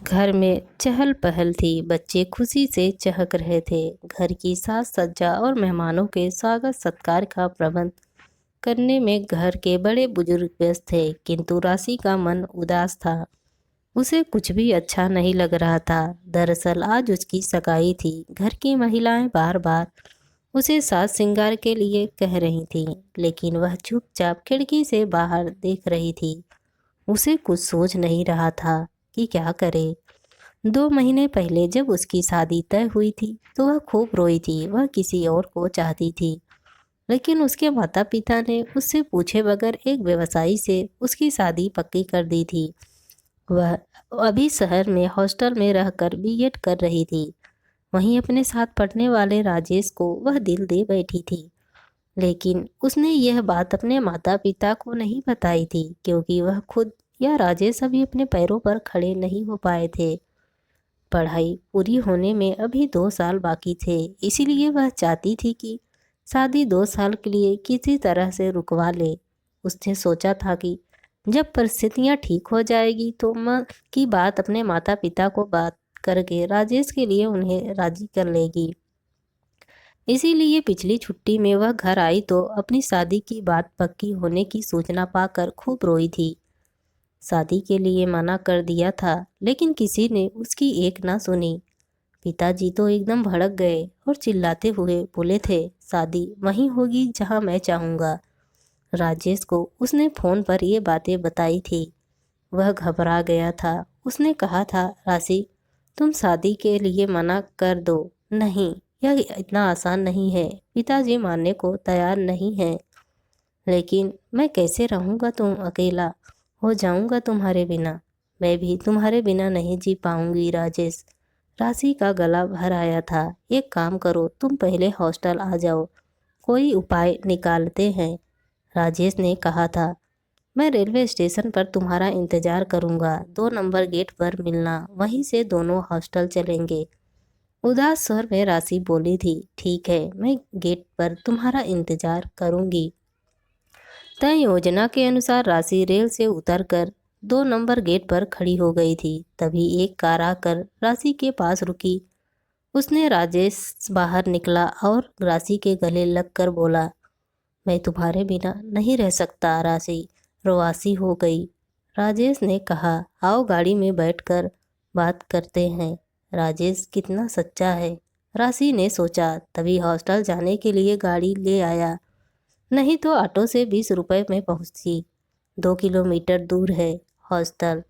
घर में चहल पहल थी। बच्चे खुशी से चहक रहे थे। घर की साज सज्जा और मेहमानों के स्वागत सत्कार का प्रबंध करने में घर के बड़े बुजुर्ग व्यस्त थे, किंतु राशि का मन उदास था। उसे कुछ भी अच्छा नहीं लग रहा था। दरअसल आज उसकी सगाई थी। घर की महिलाएं बार बार उसे साज श्रृंगार के लिए कह रही थीं, लेकिन वह चुपचाप खिड़की से बाहर देख रही थी। उसे कुछ सोच नहीं रहा था कि क्या करे। 2 महीने पहले जब उसकी शादी तय हुई थी तो वह खूब रोई थी। वह किसी और को चाहती थी, लेकिन उसके माता पिता ने उससे पूछे बगैर एक व्यवसायी से उसकी शादी पक्की कर दी थी। वह अभी शहर में हॉस्टल में रहकर बीएड कर रही थी। वहीं अपने साथ पढ़ने वाले राजेश को वह दिल दे बैठी थी, लेकिन उसने यह बात अपने माता पिता को नहीं बताई थी, क्योंकि वह खुद या राजेश अभी अपने पैरों पर खड़े नहीं हो पाए थे। पढ़ाई पूरी होने में अभी 2 साल बाकी थे, इसीलिए वह चाहती थी कि शादी 2 साल के लिए किसी तरह से रुकवा ले। उसने सोचा था कि जब परिस्थितियां ठीक हो जाएगी तो माँ की बात अपने माता पिता को बात करके राजेश के लिए उन्हें राजी कर लेगी। इसीलिए पिछली छुट्टी में वह घर आई तो अपनी शादी की बात पक्की होने की सूचना पाकर खूब रोई थी। शादी के लिए मना कर दिया था, लेकिन किसी ने उसकी एक ना सुनी। पिताजी तो एकदम भड़क गए और चिल्लाते हुए बोले थे, शादी वहीं होगी जहां मैं चाहूँगा। राजेश को उसने फ़ोन पर ये बातें बताई थी। वह घबरा गया था। उसने कहा था, राशि तुम शादी के लिए मना कर दो। नहीं, यह इतना आसान नहीं है। पिताजी मानने को तैयार नहीं हैं। लेकिन मैं कैसे रहूँगा, तुम अकेला हो जाऊँगा तुम्हारे बिना। मैं भी तुम्हारे बिना नहीं जी पाऊँगी राजेश। राशि का गला भर आया था। एक काम करो, तुम पहले हॉस्टल आ जाओ, कोई उपाय निकालते हैं। राजेश ने कहा था, मैं रेलवे स्टेशन पर तुम्हारा इंतजार करूँगा। 2 नंबर गेट पर मिलना, वहीं से दोनों हॉस्टल चलेंगे। उदास स्वर में राशि बोली थी, ठीक है, मैं गेट पर तुम्हारा इंतजार करूँगी। तय योजना के अनुसार राशि रेल से उतरकर 2 नंबर गेट पर खड़ी हो गई थी। तभी एक कार आकर राशि के पास रुकी। उसने राजेश बाहर निकला और राशि के गले लगकर बोला, मैं तुम्हारे बिना नहीं रह सकता राशि। प्रवासी हो गई। राजेश ने कहा, आओ गाड़ी में बैठकर बात करते हैं। राजेश कितना सच्चा है, राशि ने सोचा। तभी हॉस्टल जाने के लिए गाड़ी ले आया। नहीं तो ऑटो से 20 रुपए में पहुंची। 2 किलोमीटर दूर है हॉस्टल।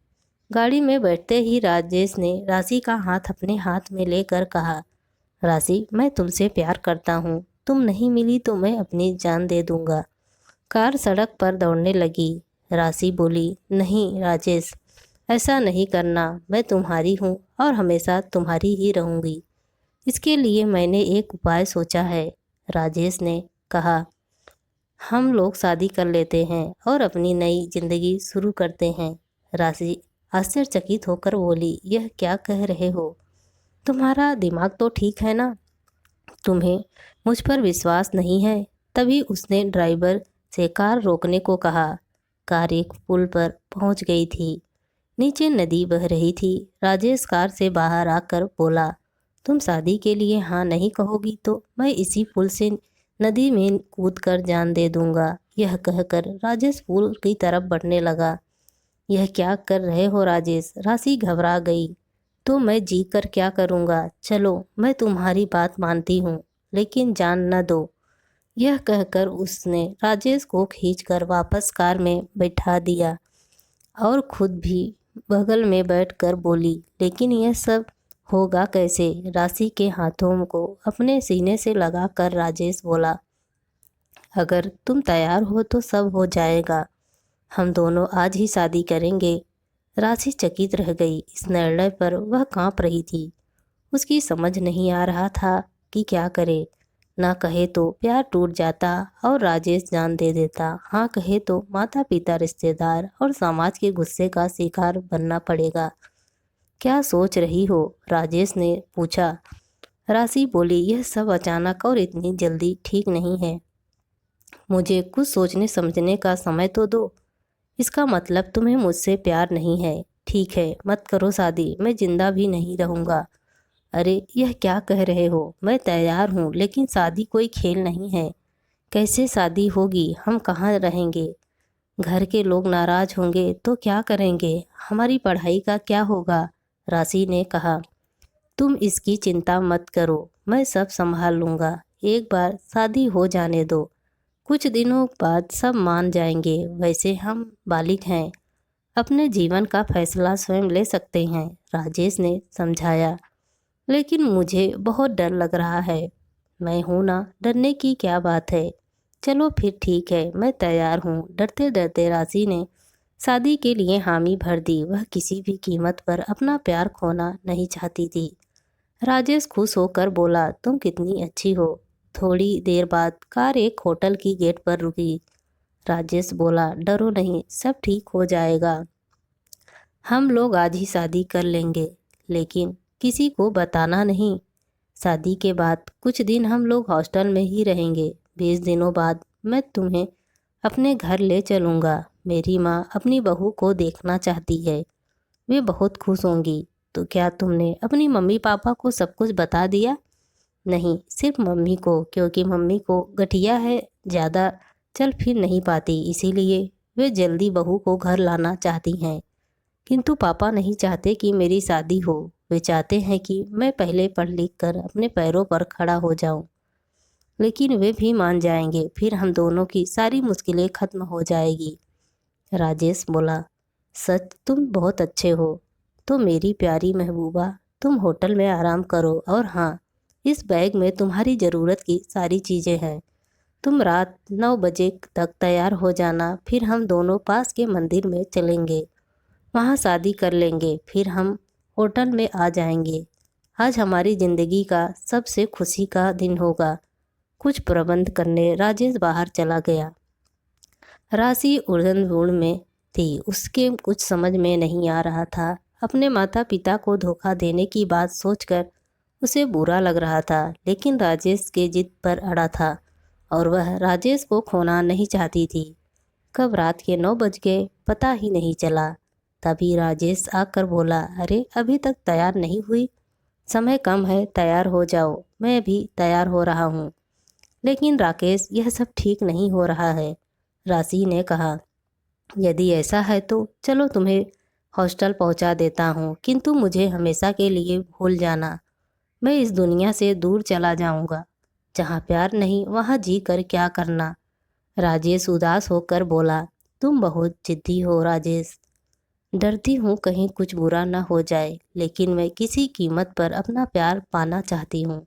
गाड़ी में बैठते ही राजेश ने राशि का हाथ अपने हाथ में लेकर कहा, राशि मैं तुमसे प्यार करता हूँ। तुम नहीं मिली तो मैं अपनी जान दे दूंगा। कार सड़क पर दौड़ने लगी। राशि बोली, नहीं राजेश, ऐसा नहीं करना। मैं तुम्हारी हूँ और हमेशा तुम्हारी ही रहूँगी। इसके लिए मैंने एक उपाय सोचा है। राजेश ने कहा, हम लोग शादी कर लेते हैं और अपनी नई जिंदगी शुरू करते हैं। राशि आश्चर्यचकित होकर बोली, यह क्या कह रहे हो? तुम्हारा दिमाग तो ठीक है ना? तुम्हें मुझ पर विश्वास नहीं है? तभी उसने ड्राइवर से कार रोकने को कहा। कार एक पुल पर पहुंच गई थी। नीचे नदी बह रही थी। राजेश कार से बाहर आकर बोला, तुम शादी के लिए हाँ नहीं कहोगी तो मैं इसी पुल से नदी में कूदकर जान दे दूंगा। यह कहकर राजेश पुल की तरफ बढ़ने लगा। यह क्या कर रहे हो राजेश? राशि घबरा गई। तो मैं जी कर क्या करूँगा? चलो, मैं तुम्हारी बात मानती हूँ, लेकिन जान न दो। यह कहकर उसने राजेश को खींचकर वापस कार में बैठा दिया और खुद भी बगल में बैठकर बोली, लेकिन यह सब होगा कैसे? राशि के हाथों को अपने सीने से लगाकर राजेश बोला, अगर तुम तैयार हो तो सब हो जाएगा। हम दोनों आज ही शादी करेंगे। राशि चकित रह गई। इस निर्णय पर वह कांप रही थी। उसकी समझ नहीं आ रहा था कि क्या करे। ना कहे तो प्यार टूट जाता और राजेश जान दे देता। हाँ कहे तो माता पिता, रिश्तेदार और समाज के गुस्से का शिकार बनना पड़ेगा। क्या सोच रही हो? राजेश ने पूछा। राशि बोली, यह सब अचानक और इतनी जल्दी ठीक नहीं है। मुझे कुछ सोचने समझने का समय तो दो। इसका मतलब तुम्हें मुझसे प्यार नहीं है? ठीक है, मत करो शादी, मैं जिंदा भी नहीं रहूँगा। अरे यह क्या कह रहे हो? मैं तैयार हूँ, लेकिन शादी कोई खेल नहीं है। कैसे शादी होगी? हम कहाँ रहेंगे? घर के लोग नाराज होंगे तो क्या करेंगे? हमारी पढ़ाई का क्या होगा? राशि ने कहा। तुम इसकी चिंता मत करो, मैं सब संभाल लूँगा। एक बार शादी हो जाने दो, कुछ दिनों बाद सब मान जाएंगे। वैसे हम बालिग हैं, अपने जीवन का फैसला स्वयं ले सकते हैं, राजेश ने समझाया। लेकिन मुझे बहुत डर लग रहा है। मैं हूं ना, डरने की क्या बात है। चलो फिर ठीक है, मैं तैयार हूँ। डरते डरते राशि ने शादी के लिए हामी भर दी। वह किसी भी कीमत पर अपना प्यार खोना नहीं चाहती थी। राजेश खुश होकर बोला, तुम कितनी अच्छी हो। थोड़ी देर बाद कार एक होटल की गेट पर रुकी। राजेश बोला, डरो नहीं, सब ठीक हो जाएगा। हम लोग आज ही शादी कर लेंगे, लेकिन किसी को बताना नहीं। शादी के बाद कुछ दिन हम लोग हॉस्टल में ही रहेंगे। 20 दिनों बाद मैं तुम्हें अपने घर ले चलूँगा। मेरी माँ अपनी बहू को देखना चाहती है, वे बहुत खुश होंगी। तो क्या तुमने अपनी मम्मी पापा को सब कुछ बता दिया? नहीं, सिर्फ मम्मी को, क्योंकि मम्मी को गठिया है, ज़्यादा चल फिर नहीं पाती, इसीलिए वे जल्दी बहू को घर लाना चाहती हैं। किंतु पापा नहीं चाहते कि मेरी शादी हो। वे चाहते हैं कि मैं पहले पढ़ लिख कर अपने पैरों पर खड़ा हो जाऊं। लेकिन वे भी मान जाएंगे, फिर हम दोनों की सारी मुश्किलें खत्म हो जाएगी। राजेश बोला, सच तुम बहुत अच्छे हो। तो मेरी प्यारी महबूबा, तुम होटल में आराम करो, और हाँ, इस बैग में तुम्हारी ज़रूरत की सारी चीज़ें हैं। तुम रात 9 बजे तक तैयार हो जाना, फिर हम दोनों पास के मंदिर में चलेंगे, वहाँ शादी कर लेंगे, फिर हम होटल में आ जाएंगे। आज हमारी ज़िंदगी का सबसे खुशी का दिन होगा। कुछ प्रबंध करने राजेश बाहर चला गया। राशि उड़न में थी, उसके कुछ समझ में नहीं आ रहा था। अपने माता पिता को धोखा देने की बात सोचकर उसे बुरा लग रहा था, लेकिन राजेश के जिद पर अड़ा था और वह राजेश को खोना नहीं चाहती थी। कब रात के 9 बज गए पता ही नहीं चला। तभी राजेश आकर बोला, अरे अभी तक तैयार नहीं हुई? समय कम है, तैयार हो जाओ। मैं भी तैयार हो रहा हूँ। लेकिन राकेश, यह सब ठीक नहीं हो रहा है, राशि ने कहा। यदि ऐसा है तो चलो तुम्हें हॉस्टल पहुँचा देता हूँ, किंतु मुझे हमेशा के लिए भूल जाना। मैं इस दुनिया से दूर चला जाऊँगा। जहाँ प्यार नहीं वहाँ जी कर क्या करना। राजेश उदास होकर बोला, तुम बहुत जिद्दी हो राजेश। डरती हूँ कहीं कुछ बुरा ना हो जाए, लेकिन मैं किसी कीमत पर अपना प्यार पाना चाहती हूँ।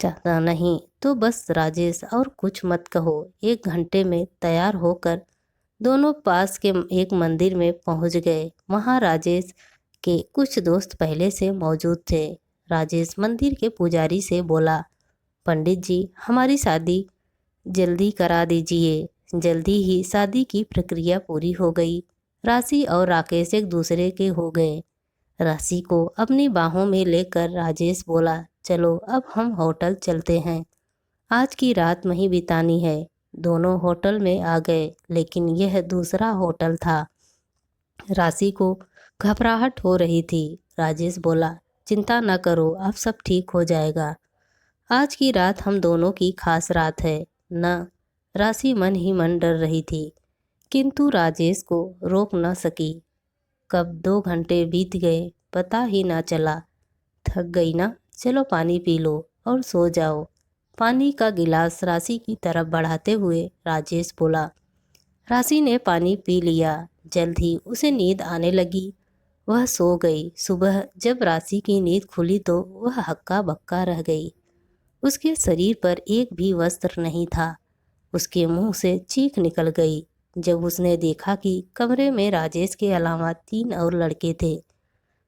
चाहता नहीं तो बस राजेश, और कुछ मत कहो। 1 घंटे में तैयार होकर दोनों पास के एक मंदिर में पहुँच गए। वहाँ राजेश के कुछ दोस्त पहले से मौजूद थे। राजेश मंदिर के पुजारी से बोला, पंडित जी, हमारी शादी जल्दी करा दीजिए। जल्दी ही शादी की प्रक्रिया पूरी हो गई। राशि और राकेश एक दूसरे के हो गए। राशि को अपनी बाहों में लेकर राजेश बोला, चलो अब हम होटल चलते हैं, आज की रात वहीं बितानी है। दोनों होटल में आ गए, लेकिन यह दूसरा होटल था। राशि को घबराहट हो रही थी। राजेश बोला, चिंता न करो, अब सब ठीक हो जाएगा। आज की रात हम दोनों की खास रात है न। राशि मन ही मन डर रही थी, किंतु राजेश को रोक न सकी। कब 2 घंटे बीत गए पता ही ना चला। थक गई ना, चलो पानी पी लो और सो जाओ। पानी का गिलास राशि की तरफ बढ़ाते हुए राजेश बोला। राशि ने पानी पी लिया। जल्द ही उसे नींद आने लगी। वह सो गई। सुबह जब राशि की नींद खुली तो वह हक्का बक्का रह गई। उसके शरीर पर एक भी वस्त्र नहीं था। उसके मुंह से चीख निकल गई जब उसने देखा कि कमरे में राजेश के अलावा 3 और लड़के थे।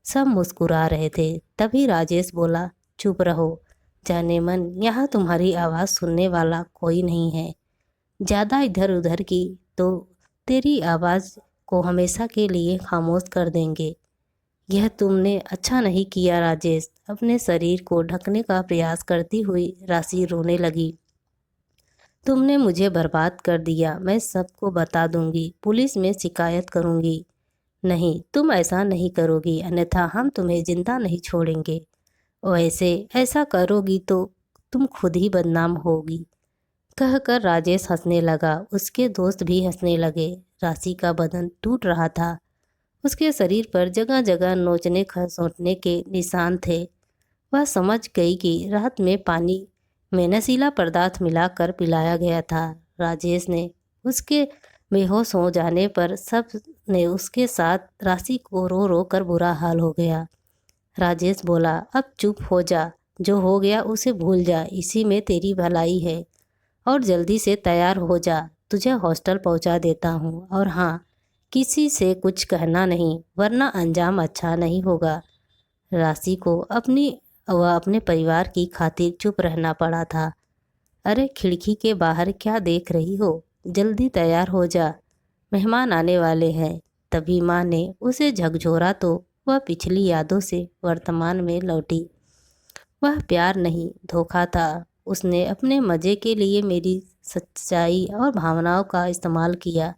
सब मुस्कुरा रहे थे। तभी राजेश बोला, चुप रहो जाने मन, यहाँ तुम्हारी आवाज़ सुनने वाला कोई नहीं है। ज़्यादा इधर उधर की तो तेरी आवाज़ को हमेशा के लिए खामोश कर देंगे। यह तुमने अच्छा नहीं किया राजेश। अपने शरीर को ढकने का प्रयास करती हुई राशि रोने लगी। तुमने मुझे बर्बाद कर दिया। मैं सबको बता दूंगी, पुलिस में शिकायत करूंगी। नहीं, तुम ऐसा नहीं करोगी, अन्यथा हम तुम्हें जिंदा नहीं छोड़ेंगे। वैसे ऐसा करोगी तो तुम खुद ही बदनाम होगी। कहकर राजेश हंसने लगा। उसके दोस्त भी हंसने लगे। राशि का बदन टूट रहा था। उसके शरीर पर जगह जगह नोचने खसोटने के निशान थे। वह समझ गई कि रात में पानी में नशीला पदार्थ मिलाकर पिलाया गया था। राजेश ने उसके बेहोश हो जाने पर सब ने उसके साथ राशि को रो रो कर बुरा हाल हो गया। राजेश बोला, अब चुप हो जा, जो हो गया उसे भूल जा, इसी में तेरी भलाई है। और जल्दी से तैयार हो जा, तुझे हॉस्टल पहुंचा देता हूँ। और हाँ, किसी से कुछ कहना नहीं, वरना अंजाम अच्छा नहीं होगा। राशि को अपने परिवार की खातिर चुप रहना पड़ा था। अरे खिड़की के बाहर क्या देख रही हो? जल्दी तैयार हो जा, मेहमान आने वाले हैं। तभी माँ ने उसे झकझोरा तो वह पिछली यादों से वर्तमान में लौटी। वह प्यार नहीं, धोखा था। उसने अपने मज़े के लिए मेरी सच्चाई और भावनाओं का इस्तेमाल किया।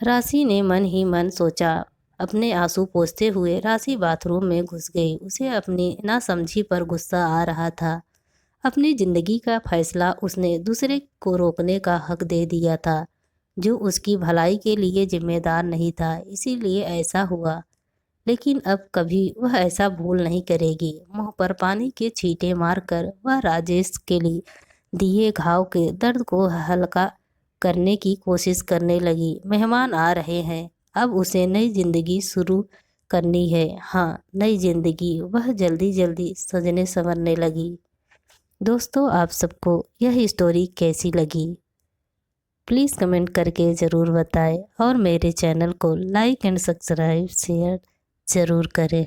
राशि ने मन ही मन सोचा। अपने आंसू पोंछते हुए राशि बाथरूम में घुस गई। उसे अपनी नासमझी पर गुस्सा आ रहा था। अपनी ज़िंदगी का फैसला उसने दूसरे को रोकने का हक दे दिया था, जो उसकी भलाई के लिए जिम्मेदार नहीं था। इसीलिए ऐसा हुआ। लेकिन अब कभी वह ऐसा भूल नहीं करेगी। मुंह पर पानी के छींटे मारकर वह राजेश के लिए दिए घाव के दर्द को हल्का करने की कोशिश करने लगी। मेहमान आ रहे हैं, अब उसे नई जिंदगी शुरू करनी है। हाँ, नई जिंदगी। वह जल्दी जल्दी सजने संवरने लगी। दोस्तों, आप सबको यह स्टोरी कैसी लगी? प्लीज़ कमेंट करके ज़रूर बताएं और मेरे चैनल को लाइक एंड सब्सक्राइब शेयर ज़रूर करें।